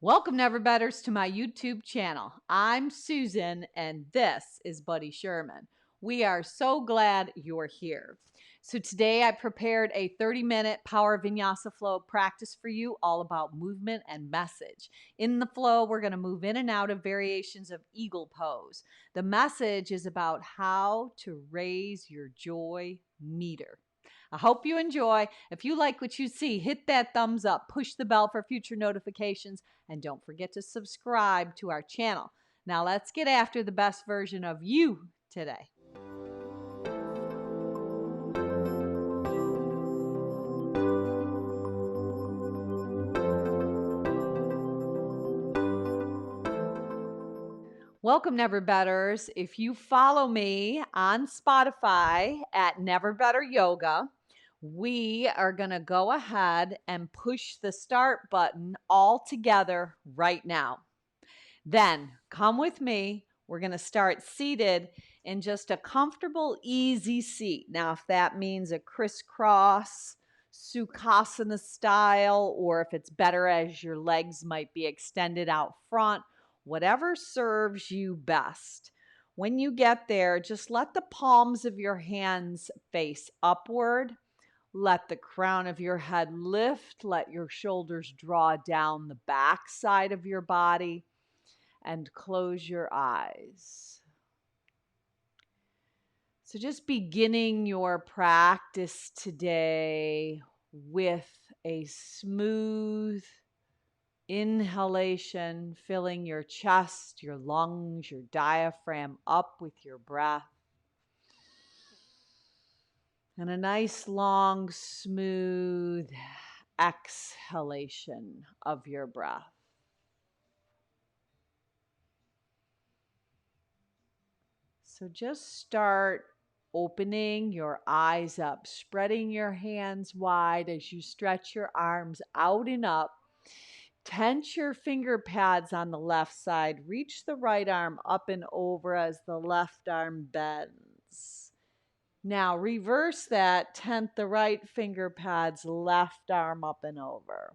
Welcome, Never Betters, to my YouTube channel. I'm Susan, and this is Buddy Sherman. We are so glad you're here. So today I prepared a 30-minute Power Vinyasa Flow practice for you, all about movement and message. In the flow, we're going to move in and out of variations of eagle pose. The message is about how to raise your joy meter. I hope you enjoy. If you like what you see, hit that thumbs up, push the bell for future notifications, and don't forget to subscribe to our channel. Now let's get after the best version of you today. Welcome, Never Betters. If you follow me on Spotify at Never Better Yoga, we are going to go ahead and push the start button all together right now. Then come with me. We're going to start seated in just a comfortable, easy seat. Now, if that means a crisscross Sukhasana style, or if it's better as your legs might be extended out front, whatever serves you best. When you get there, just let the palms of your hands face upward. Let the crown of your head lift. Let your shoulders draw down the back side of your body, and close your eyes. So just beginning your practice today with a smooth inhalation, filling your chest, your lungs, your diaphragm up with your breath. And a nice, long, smooth exhalation of your breath. So just start opening your eyes up, spreading your hands wide as you stretch your arms out and up. Tense your finger pads on the left side. Reach the right arm up and over as the left arm bends. Now reverse that. Tent the right finger pads, left arm up and over.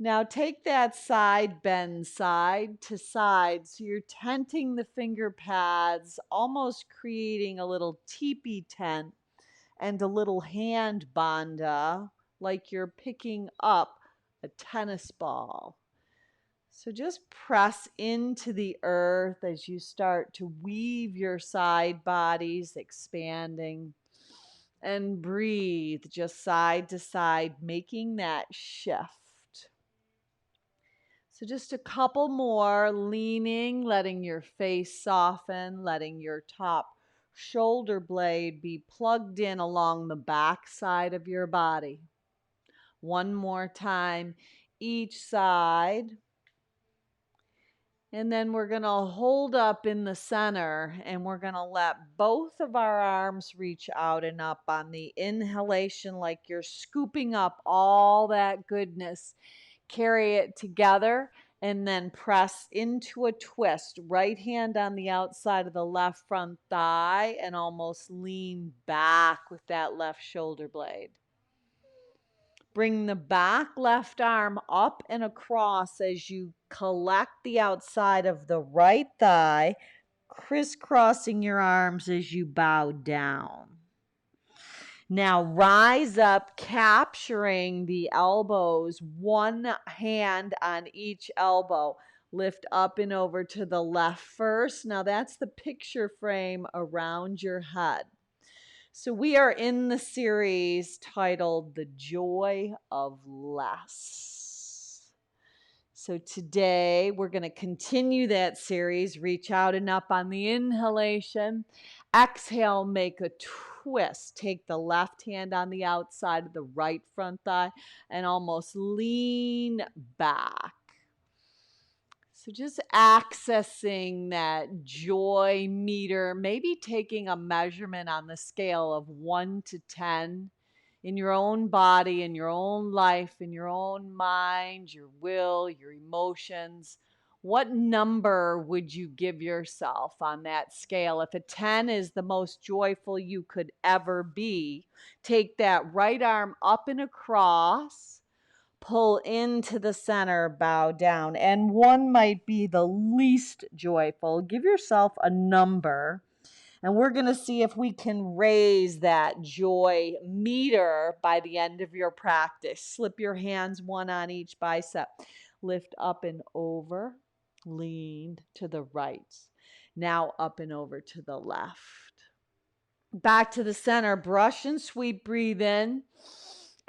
Now take that side bend side to side. So you're tenting the finger pads, almost creating a little teepee tent and a little hand banda, like you're picking up a tennis ball. So just press into the earth as you start to weave your side bodies, expanding. And breathe just side to side, making that shift. So just a couple more, leaning, letting your face soften, letting your top shoulder blade be plugged in along the back side of your body. One more time, each side. And then we're going to hold up in the center, and we're going to let both of our arms reach out and up on the inhalation, like you're scooping up all that goodness. Carry it together and then press into a twist. Right hand on the outside of the left front thigh and almost lean back with that left shoulder blade. Bring the back left arm up and across as you collect the outside of the right thigh, crisscrossing your arms as you bow down. Now rise up, capturing the elbows, one hand on each elbow. Lift up and over to the left first. Now that's the picture frame around your head. So we are in the series titled The Joy of Less. So today we're going to continue that series. Reach out and up on the inhalation. Exhale, make a twist. Take the left hand on the outside of the right front thigh and almost lean back. So just accessing that joy meter, maybe taking a measurement on the scale of 1 to 10 in your own body, in your own life, in your own mind, your will, your emotions. What number would you give yourself on that scale? If a 10 is the most joyful you could ever be, take that right arm up and across. Pull into the center, bow down. And 1 might be the least joyful. Give yourself a number. And we're going to see if we can raise that joy meter by the end of your practice. Slip your hands, 1 on each bicep. Lift up and over. Lean to the right. Now up and over to the left. Back to the center. Brush and sweep. Breathe in.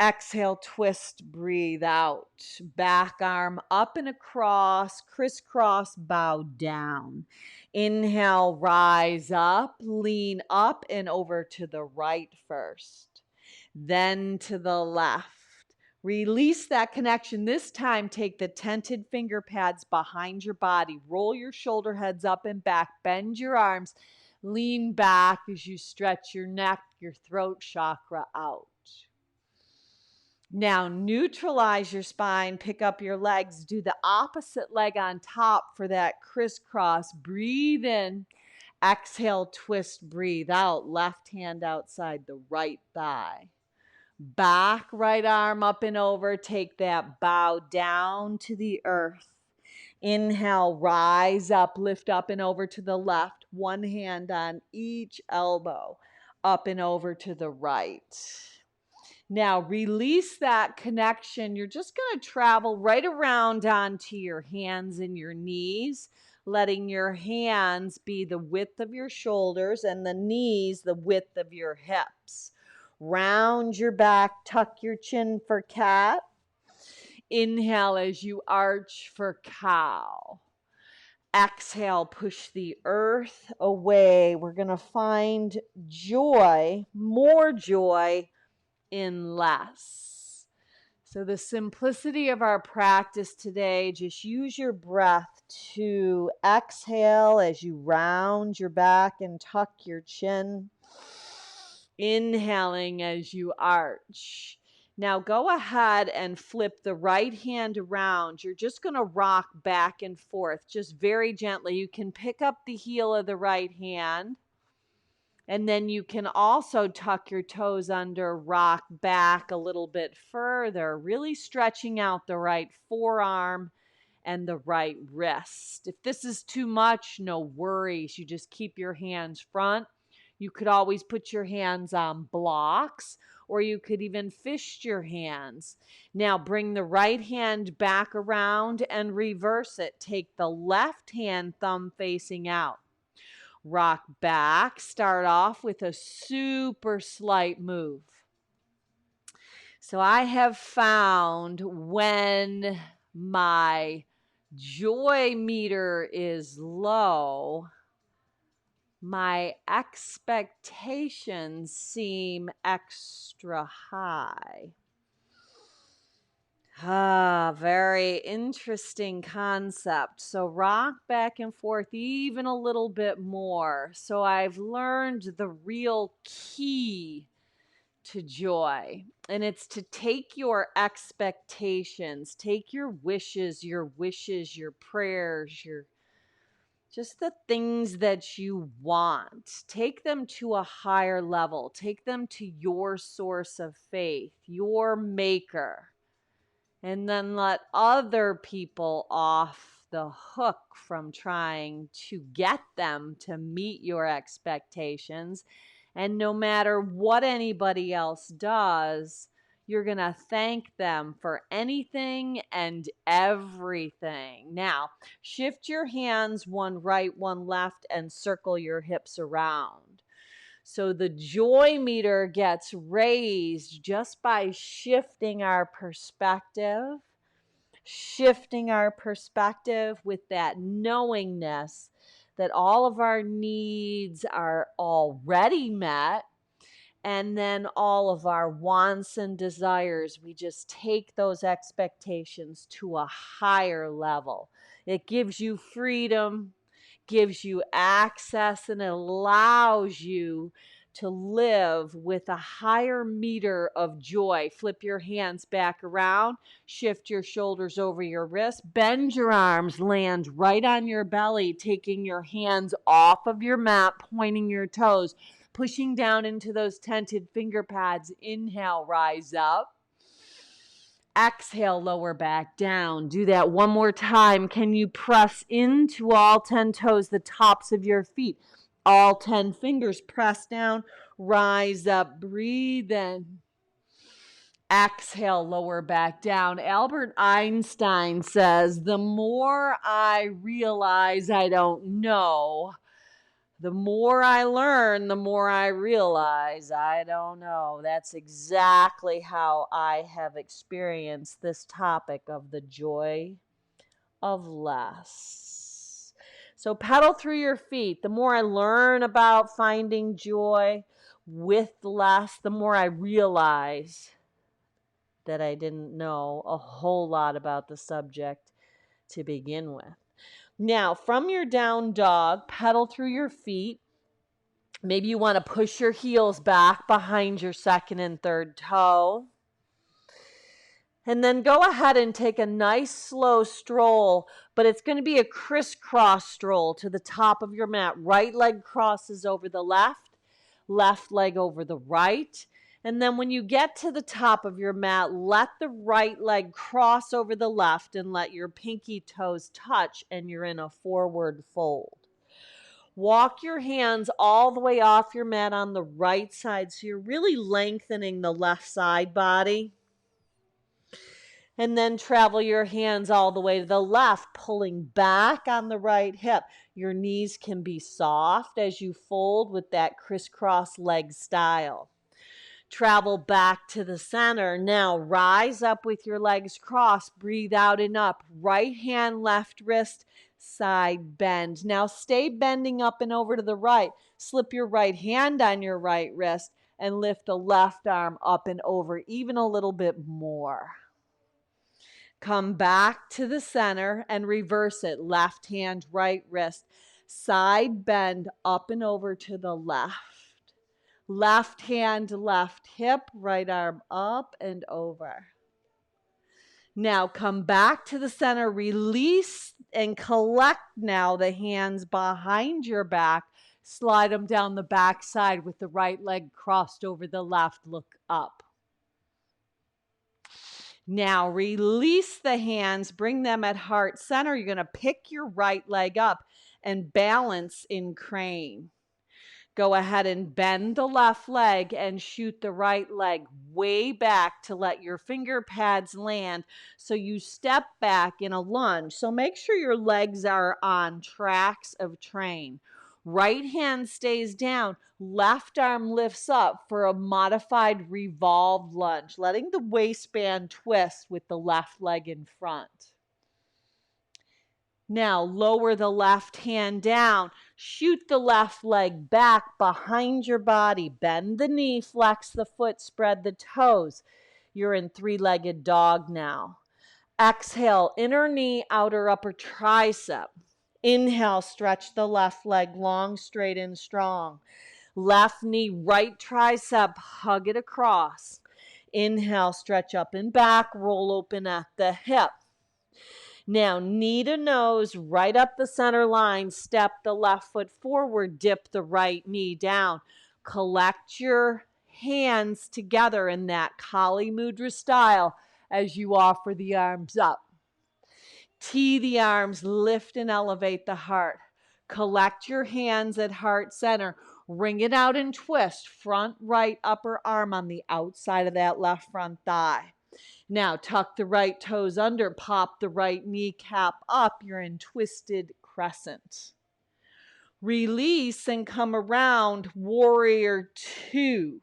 Exhale, twist, breathe out. Back arm up and across, crisscross, bow down. Inhale, rise up, lean up and over to the right first, then to the left. Release that connection. This time, take the tented finger pads behind your body. Roll your shoulder heads up and back. Bend your arms. Lean back as you stretch your neck, your throat chakra out. Now neutralize your spine, pick up your legs, do the opposite leg on top for that crisscross. Breathe in, exhale, twist, breathe out. Left hand outside the right thigh. Back right arm up and over, take that bow down to the earth. Inhale, rise up, lift up and over to the left. 1 hand on each elbow, up and over to the right. Now release that connection. You're just going to travel right around onto your hands and your knees, letting your hands be the width of your shoulders and the knees the width of your hips. Round your back, tuck your chin for cat. Inhale as you arch for cow. Exhale, push the earth away. We're going to find joy, more joy, in less. So the simplicity of our practice today, just use your breath to exhale as you round your back and tuck your chin. Inhaling as you arch. Now go ahead and flip the right hand around. You're just going to rock back and forth, just very gently. You can pick up the heel of the right hand. And then you can also tuck your toes under, rock back a little bit further, really stretching out the right forearm and the right wrist. If this is too much, no worries. You just keep your hands front. You could always put your hands on blocks, or you could even fist your hands. Now bring the right hand back around and reverse it. Take the left hand, thumb facing out. Rock back. Start off with a super slight move. So I have found when my joy meter is low, my expectations seem extra high. Very interesting concept. So rock back and forth even a little bit more. So I've learned the real key to joy, and it's to take your expectations, take your wishes, your prayers, just the things that you want. Take them to a higher level. Take them to your source of faith, your maker. And then let other people off the hook from trying to get them to meet your expectations. And no matter what anybody else does, you're going to thank them for anything and everything. Now, shift your hands, 1 right, 1 left, and circle your hips around. So the joy meter gets raised just by shifting our perspective with that knowingness that all of our needs are already met, and then all of our wants and desires, we just take those expectations to a higher level. It gives you freedom, gives you access, and it allows you to live with a higher meter of joy. Flip your hands back around, shift your shoulders over your wrist, bend your arms, land right on your belly, taking your hands off of your mat, pointing your toes, pushing down into those tented finger pads. Inhale, rise up. Exhale, lower back down. Do that one more time. Can you press into all 10 toes, the tops of your feet? All 10 fingers press down. Rise up, breathe in. Exhale, lower back down. Albert Einstein says, the more I realize I don't know, the more I learn, the more I realize I don't know. That's exactly how I have experienced this topic of the joy of less. So pedal through your feet. The more I learn about finding joy with less, the more I realize that I didn't know a whole lot about the subject to begin with. Now, from your down dog, pedal through your feet. Maybe you want to push your heels back behind your second and third toe. And then go ahead and take a nice slow stroll, but it's going to be a crisscross stroll to the top of your mat. Right leg crosses over the left, left leg over the right. And then when you get to the top of your mat, let the right leg cross over the left and let your pinky toes touch, and you're in a forward fold. Walk your hands all the way off your mat on the right side, so you're really lengthening the left side body. And then travel your hands all the way to the left, pulling back on the right hip. Your knees can be soft as you fold with that crisscross leg style. Travel back to the center. Now rise up with your legs crossed. Breathe out and up. Right hand, left wrist, side bend. Now stay bending up and over to the right. Slip your right hand on your right wrist and lift the left arm up and over even a little bit more. Come back to the center and reverse it. Left hand, right wrist. Side bend up and over to the left. Left hand, left hip, right arm up and over. Now come back to the center, release and collect now the hands behind your back. Slide them down the back side with the right leg crossed over the left. Look up. Now release the hands, bring them at heart center. You're going to pick your right leg up and balance in crane. Go ahead and bend the left leg and shoot the right leg way back to let your finger pads land. So you step back in a lunge. So make sure your legs are on tracks of train. Right hand stays down. Left arm lifts up for a modified revolved lunge, letting the waistband twist with the left leg in front. Now lower the left hand down. Shoot the left leg back behind your body. Bend the knee, flex the foot, spread the toes. You're in three-legged dog now. Exhale, inner knee, outer upper tricep. Inhale, stretch the left leg long, straight, and strong. Left knee, right tricep, hug it across. Inhale, stretch up and back, roll open at the hip. Now, knee to nose, right up the center line, step the left foot forward, dip the right knee down. Collect your hands together in that Kali Mudra style as you offer the arms up. Tee the arms, lift and elevate the heart. Collect your hands at heart center. Wring it out and twist. Front right upper arm on the outside of that left front thigh. Now tuck the right toes under, pop the right kneecap up. You're in twisted crescent. Release and come around, warrior two.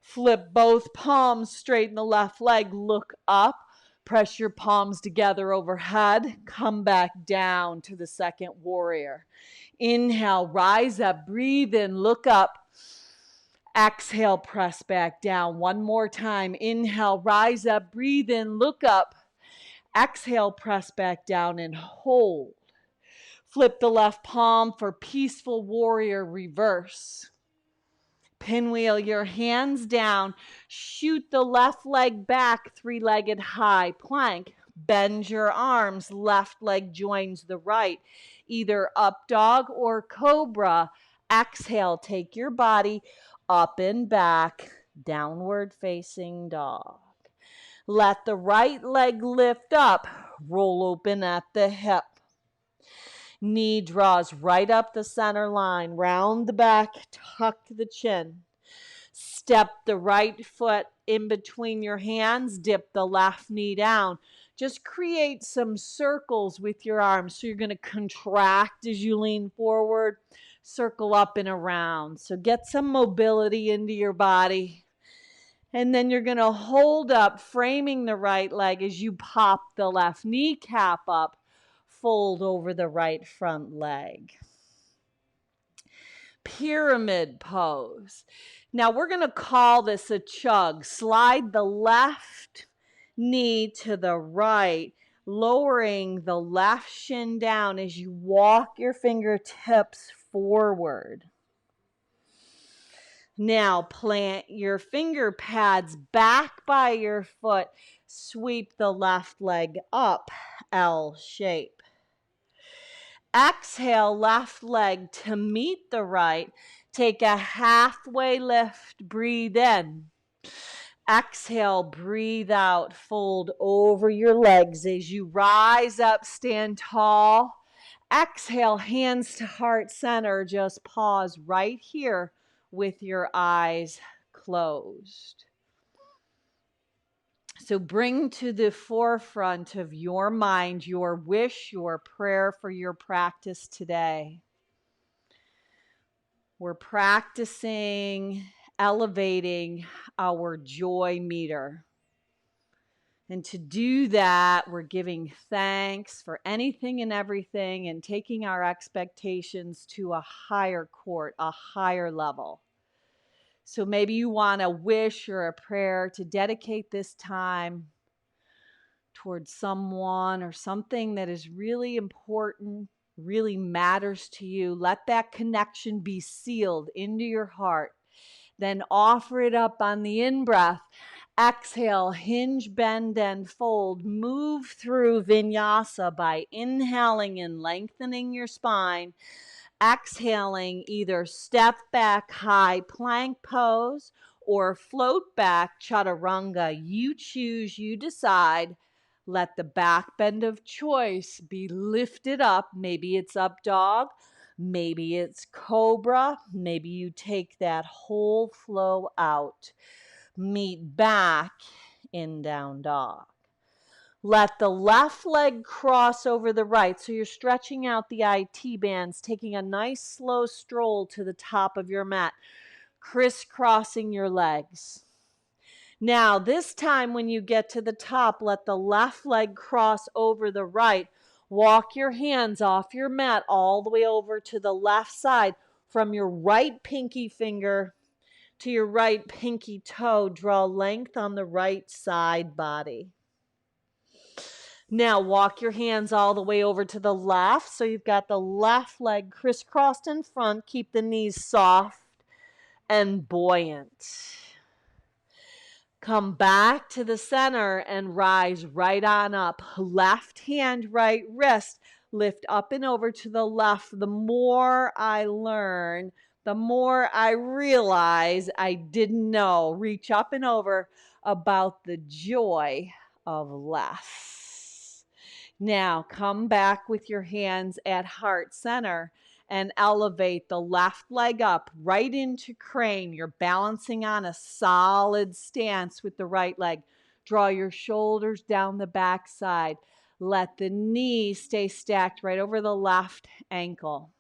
Flip both palms, straighten the left leg, look up. Press your palms together overhead. Come back down to the second warrior. Inhale, rise up, breathe in, look up. Exhale, press back down. One more time. Inhale, rise up, breathe in, look up. Exhale, press back down and hold. Flip the left palm for peaceful warrior reverse. Pinwheel your hands down. Shoot the left leg back, three-legged high plank. Bend your arms. Left leg joins the right. Either up dog or cobra. Exhale, take your body up and back, downward facing dog. Let the right leg lift up, roll open at the hip. Knee draws right up the center line, round the back, tuck the chin. Step the right foot in between your hands, dip the left knee down. Just create some circles with your arms. So you're going to contract as you lean forward, circle up and around. So get some mobility into your body. And then you're going to hold up, framing the right leg as you pop the left kneecap up, fold over the right front leg. Pyramid pose. Now we're going to call this a chug. Slide the left knee to the right, lowering the left shin down as you walk your fingertips forward. Now plant your finger pads back by your foot. Sweep the left leg up, L shape. Exhale, left leg to meet the right. Take a halfway lift, breathe in. Exhale, breathe out, fold over your legs as you rise up, stand tall. Exhale, hands to heart center. Just pause right here with your eyes closed. So bring to the forefront of your mind your wish, your prayer for your practice today. We're practicing elevating our joy meter. And to do that, we're giving thanks for anything and everything and taking our expectations to a higher court, a higher level. So maybe you want a wish or a prayer to dedicate this time towards someone or something that is really important, really matters to you. Let that connection be sealed into your heart. Then offer it up on the in-breath. Exhale, hinge, bend, and fold. Move through vinyasa by inhaling and lengthening your spine. Exhaling, either step back high plank pose or float back chaturanga. You choose, you decide. Let the back bend of choice be lifted up. Maybe it's up dog. Maybe it's cobra. Maybe you take that whole flow out. Meet back in down dog. Let the left leg cross over the right. So you're stretching out the IT bands, taking a nice slow stroll to the top of your mat, crisscrossing your legs. Now, this time when you get to the top, let the left leg cross over the right. Walk your hands off your mat all the way over to the left side. From your right pinky finger to your right pinky toe, draw length on the right side body. Now walk your hands all the way over to the left. So you've got the left leg crisscrossed in front. Keep the knees soft and buoyant. Come back to the center and rise right on up. Left hand, right wrist. Lift up and over to the left. The more I learn, the more I realize I didn't know. Reach up and over about the joy of less. Now come back with your hands at heart center and elevate the left leg up right into crane. You're balancing on a solid stance with the right leg. Draw your shoulders down the back side. Let the knee stay stacked right over the left ankle.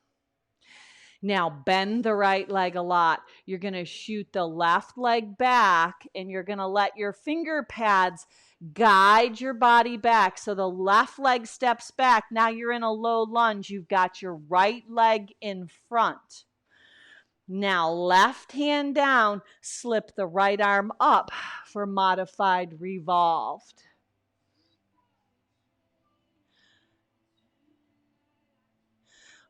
Now bend the right leg a lot. You're going to shoot the left leg back and you're going to let your finger pads guide your body back. So the left leg steps back. Now you're in a low lunge. You've got your right leg in front. Now left hand down, slip the right arm up for modified revolved.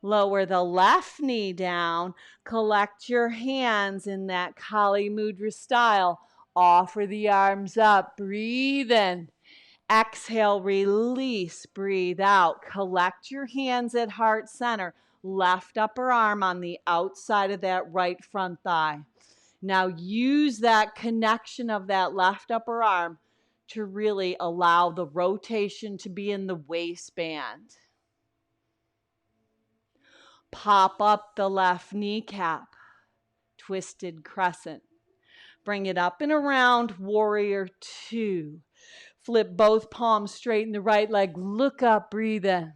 Lower the left knee down. Collect your hands in that Kali Mudra style. Offer the arms up. Breathe in. Exhale, release. Breathe out. Collect your hands at heart center. Left upper arm on the outside of that right front thigh. Now use that connection of that left upper arm to really allow the rotation to be in the waistband. Pop up the left kneecap, twisted crescent. Bring it up and around, warrior two. Flip both palms, straighten the right leg, look up, breathe in.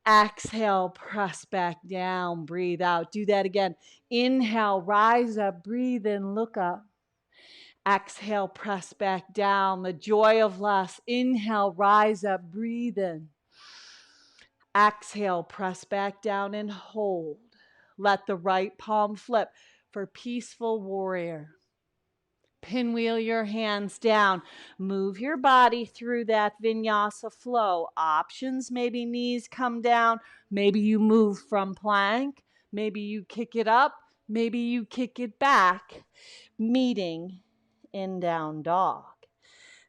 Exhale, press back down, breathe out. Do that again. Inhale, rise up, breathe in, look up. Exhale, press back down. The joy of less. Inhale, rise up, breathe in. Exhale, press back down and hold. Let the right palm flip for peaceful warrior. Pinwheel your hands down. Move your body through that vinyasa flow. Options, maybe knees come down. Maybe you move from plank. Maybe you kick it up. Maybe you kick it back. Meeting in down dog.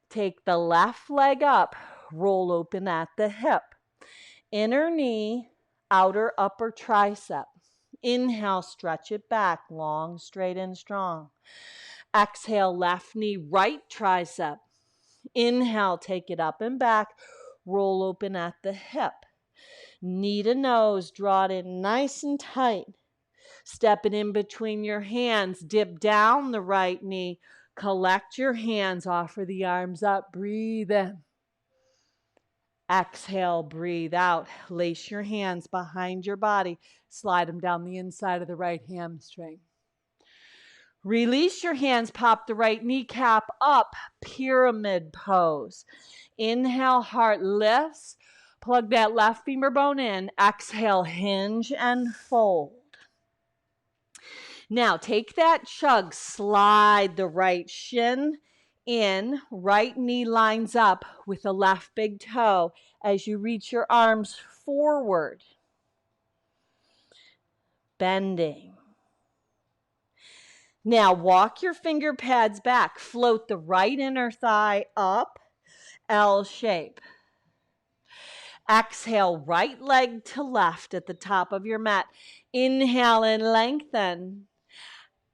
Take the left leg up. Roll open at the hip. Inner knee, outer upper tricep. Inhale, stretch it back, long, straight, and strong. Exhale, left knee, right tricep. Inhale, take it up and back. Roll open at the hip. Knee to nose, draw it in nice and tight. Step it in between your hands. Dip down the right knee. Collect your hands, offer the arms up. Breathe in. Exhale, breathe out. Lace your hands behind your body. Slide them down the inside of the right hamstring. Release your hands, pop the right kneecap up, pyramid pose. Inhale, heart lifts. Plug that left femur bone in. Exhale, hinge and fold. Now take that chug, slide the right shin in, right knee lines up with the left big toe as you reach your arms forward. Bending. Now walk your finger pads back. Float the right inner thigh up, L shape. Exhale, right leg to left at the top of your mat. Inhale and lengthen.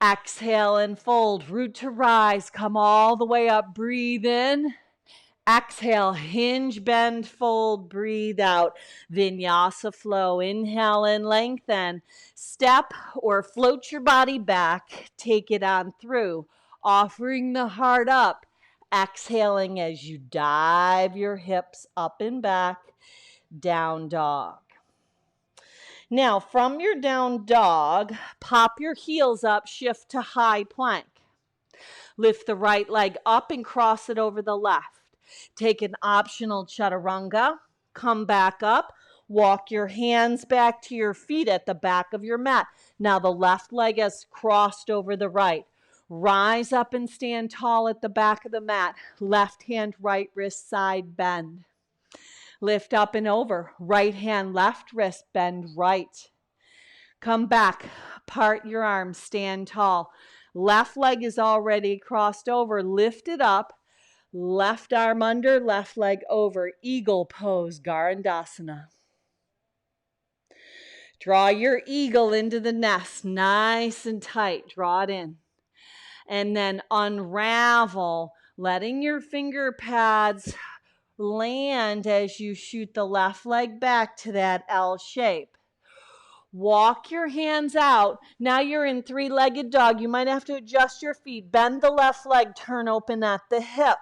Exhale and fold. Root to rise. Come all the way up. Breathe in. Exhale, hinge, bend, fold, breathe out. Vinyasa flow. Inhale and lengthen. Step or float your body back. Take it on through. Offering the heart up. Exhaling as you dive your hips up and back. Down dog. Now, from your down dog, pop your heels up, shift to high plank. Lift the right leg up and cross it over the left. Take an optional chaturanga, come back up, walk your hands back to your feet at the back of your mat. Now the left leg has crossed over the right. Rise up and stand tall at the back of the mat. Left hand, right wrist, side bend. Lift up and over. Right hand, left wrist, bend right. Come back, part your arms, stand tall. Left leg is already crossed over. Lift it up. Left arm under, left leg over. Eagle pose, Garandasana. Draw your eagle into the nest, nice and tight. Draw it in. And then unravel, letting your finger pads land as you shoot the left leg back to that L shape. Walk your hands out. Now you're in three-legged dog. You might have to adjust your feet. Bend the left leg, turn open at the hip.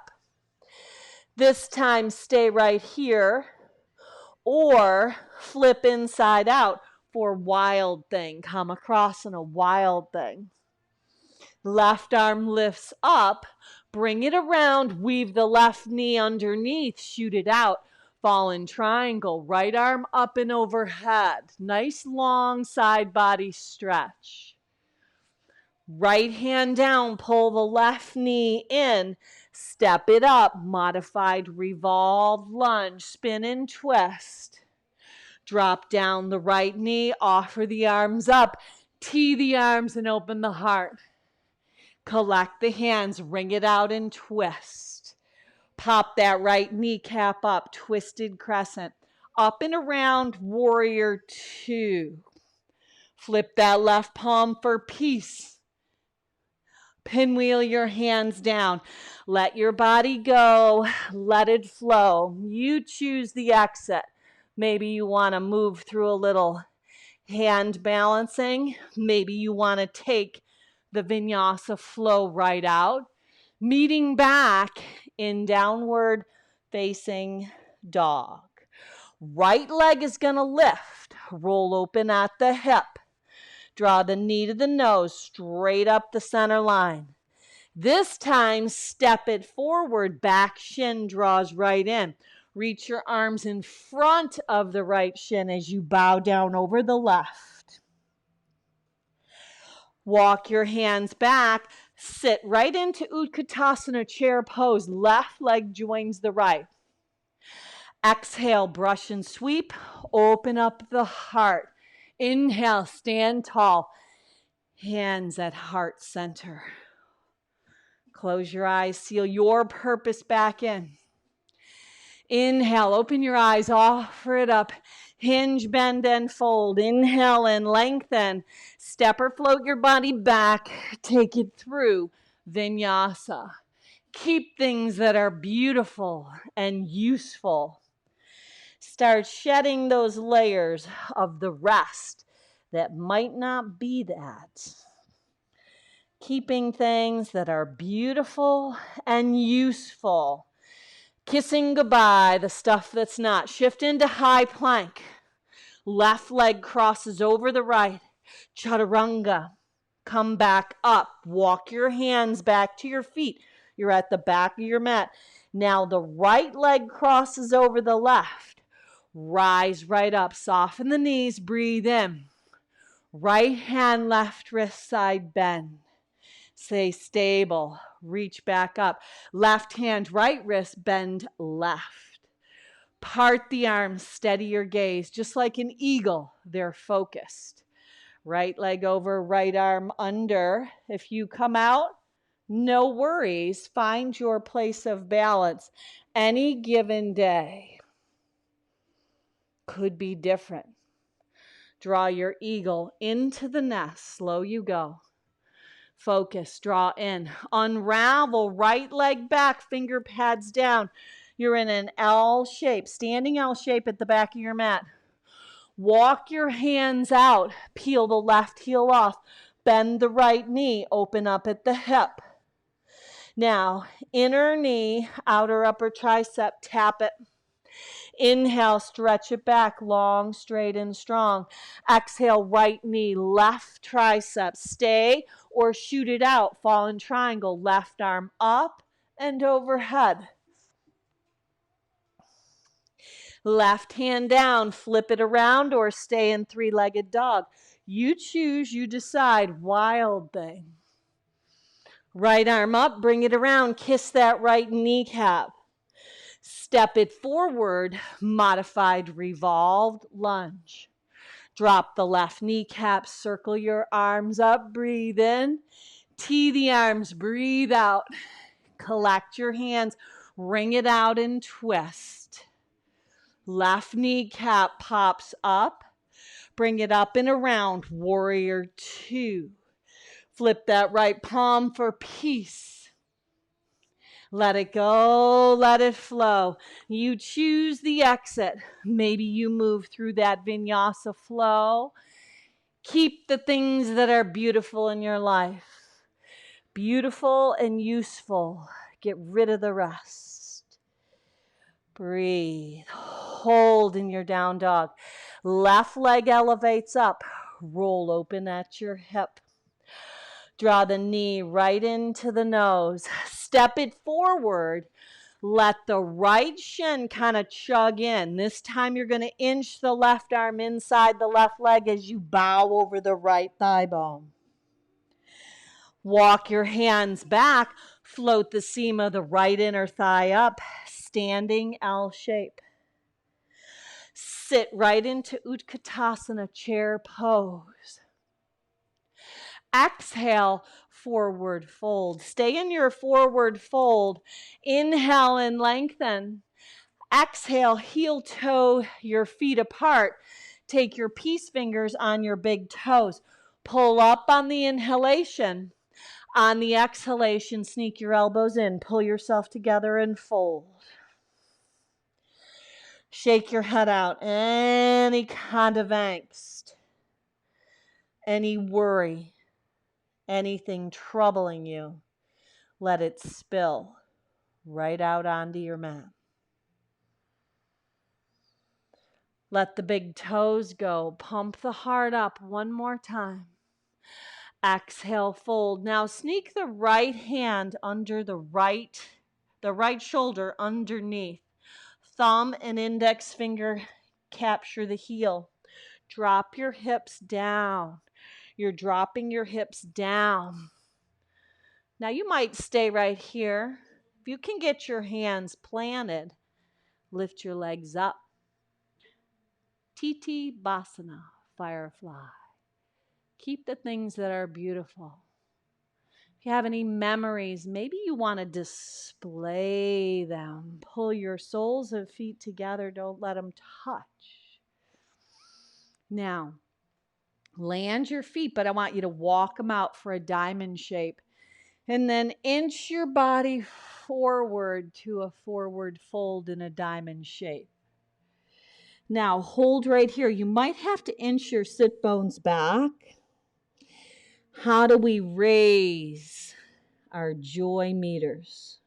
This time stay right here or flip inside out for wild thing. Come across in a wild thing. Left arm lifts up. Bring it around. Weave the left knee underneath. Shoot it out. Fallen triangle. Right arm up and overhead. Nice long side body stretch. Right hand down. Pull the left knee in. Step it up. Modified revolve lunge. Spin and twist. Drop down the right knee. Offer the arms up. Tee the arms and open the heart. Collect the hands, wring it out and twist. Pop that right kneecap up, twisted crescent. Up and around, warrior two. Flip that left palm for peace. Pinwheel your hands down. Let your body go. Let it flow. You choose the exit. Maybe you want to move through a little hand balancing. Maybe you want to take the vinyasa flow right out. Meeting back in downward facing dog. Right leg is going to lift. Roll open at the hip. Draw the knee to the nose, straight up the center line. This time, step it forward. Back shin draws right in. Reach your arms in front of the right shin as you bow down over the left. Walk your hands back. Sit right into Utkatasana chair pose. Left leg joins the right. Exhale, brush and sweep. Open up the heart. Inhale, stand tall. Hands at heart center. Close your eyes, seal your purpose back in. Inhale, open your eyes, offer it up. Hinge, bend, and fold. Inhale and lengthen. Step or float your body back. Take it through vinyasa. Keep things that are beautiful and useful. Start shedding those layers of the rest that might not be that. Keeping things that are beautiful and useful. Kissing goodbye the stuff that's not. Shift into high plank. Left leg crosses over the right. Chaturanga. Come back up. Walk your hands back to your feet. You're at the back of your mat. Now the right leg crosses over the left. Rise right up. Soften the knees. Breathe in. Right hand, left wrist side bend. Stay stable. Reach back up. Left hand, right wrist, bend left. Part the arms, steady your gaze. Just like an eagle, they're focused. Right leg over, right arm under. If you come out, no worries. Find your place of balance. Any given day could be different. Draw your eagle into the nest. Slow you go. Focus, draw in. Unravel, right leg back, finger pads down. You're in an L shape, standing L shape at the back of your mat. Walk your hands out. Peel the left heel off. Bend the right knee. Open up at the hip. Now, inner knee, outer upper tricep, tap it. Inhale, stretch it back, long, straight, and strong. Exhale, right knee, left tricep. Stay or shoot it out. Fallen triangle, left arm up and overhead. Left hand down, flip it around or stay in three-legged dog. You choose, you decide. Wild thing. Right arm up, bring it around, kiss that right kneecap. Step it forward, modified revolved lunge. Drop the left kneecap, circle your arms up, breathe in. Tee the arms, breathe out. Collect your hands, wring it out and twist. Left kneecap pops up. Bring it up and around, warrior two. Flip that right palm for peace. Let it go, let it flow. You choose the exit. Maybe you move through that vinyasa flow. Keep the things that are beautiful in your life. Beautiful and useful. Get rid of the rest. Breathe. Hold in your down dog. Left leg elevates up. Roll open at your hip. Draw the knee right into the nose. Step it forward. Let the right shin kind of chug in. This time you're going to inch the left arm inside the left leg as you bow over the right thigh bone. Walk your hands back. Float the seam of the right inner thigh up. Standing L shape. Sit right into Utkatasana chair pose. Exhale, forward fold. Stay in your forward fold. Inhale and lengthen. Exhale, heel toe your feet apart. Take your peace fingers on your big toes. Pull up on the inhalation. On the exhalation, sneak your elbows in, pull yourself together and fold. Shake your head out. Any kind of angst, any worry, anything troubling you, let it spill right out onto your mat. Let the big toes go. Pump the heart up one more time. Exhale, fold. Now sneak the right hand under the right shoulder underneath. Thumb and index finger capture the heel. Drop your hips down. You're dropping your hips down. Now you might stay right here. If you can get your hands planted, lift your legs up. Titi Basana, firefly. Keep the things that are beautiful. If you have any memories, maybe you want to display them. Pull your soles of feet together. Don't let them touch. Now, land your feet, but I want you to walk them out for a diamond shape. And then inch your body forward to a forward fold in a diamond shape. Now, hold right here. You might have to inch your sit bones back. How do we raise our joy meters?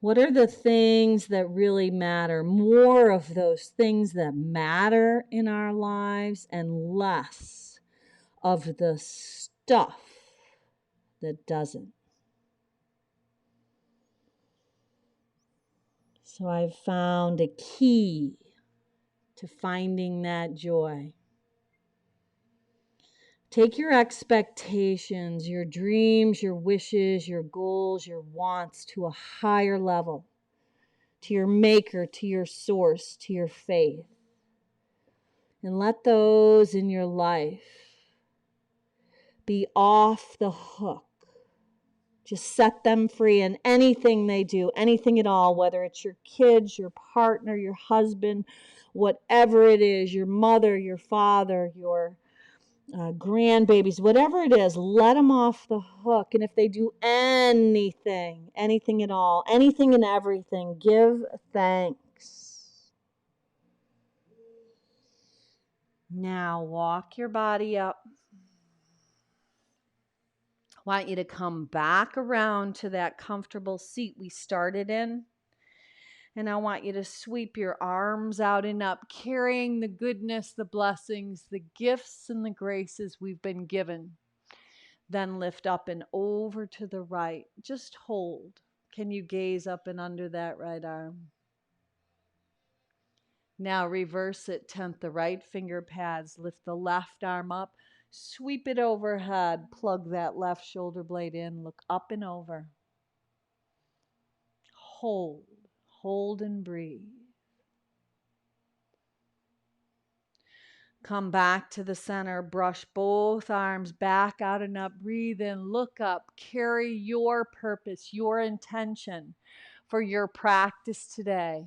What are the things that really matter? More of those things that matter in our lives and less of the stuff that doesn't. So I've found a key to finding that joy. Take your expectations, your dreams, your wishes, your goals, your wants to a higher level, to your maker, to your source, to your faith. And let those in your life be off the hook. Just set them free in anything they do, anything at all, whether it's your kids, your partner, your husband, whatever it is, your mother, your father, your grandbabies, whatever it is, let them off the hook. And if they do anything at all, anything and everything, give thanks. Now walk your body up. I want you to come back around to that comfortable seat we started in. And I want you to sweep your arms out and up, carrying the goodness, the blessings, the gifts, and the graces we've been given. Then lift up and over to the right. Just hold. Can you gaze up and under that right arm? Now reverse it, 10th, the right finger pads. Lift the left arm up. Sweep it overhead. Plug that left shoulder blade in. Look up and over. Hold. Hold and breathe. Come back to the center. Brush both arms back out and up. Breathe in. Look up. Carry your purpose, your intention for your practice today.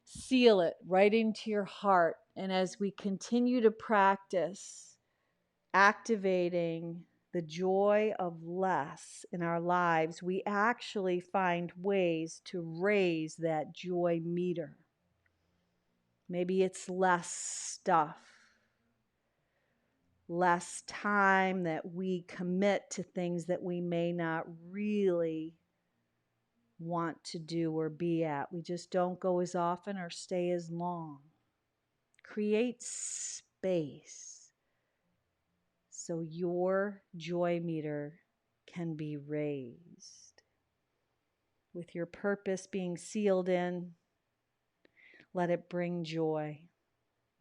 Seal it right into your heart. And as we continue to practice, activating the joy of less in our lives, we actually find ways to raise that joy meter. Maybe it's less stuff, less time that we commit to things that we may not really want to do or be at. We just don't go as often or stay as long. Create space so your joy meter can be raised. With your purpose being sealed in, let it bring joy.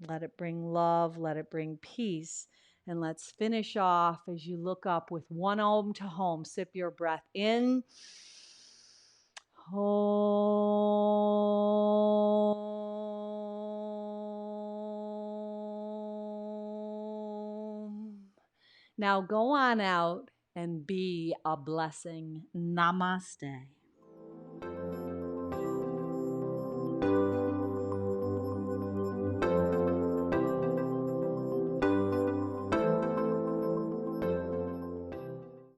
Let it bring love. Let it bring peace. And let's finish off as you look up with one Om to home. Sip your breath in. Om. Now go on out and be a blessing. Namaste.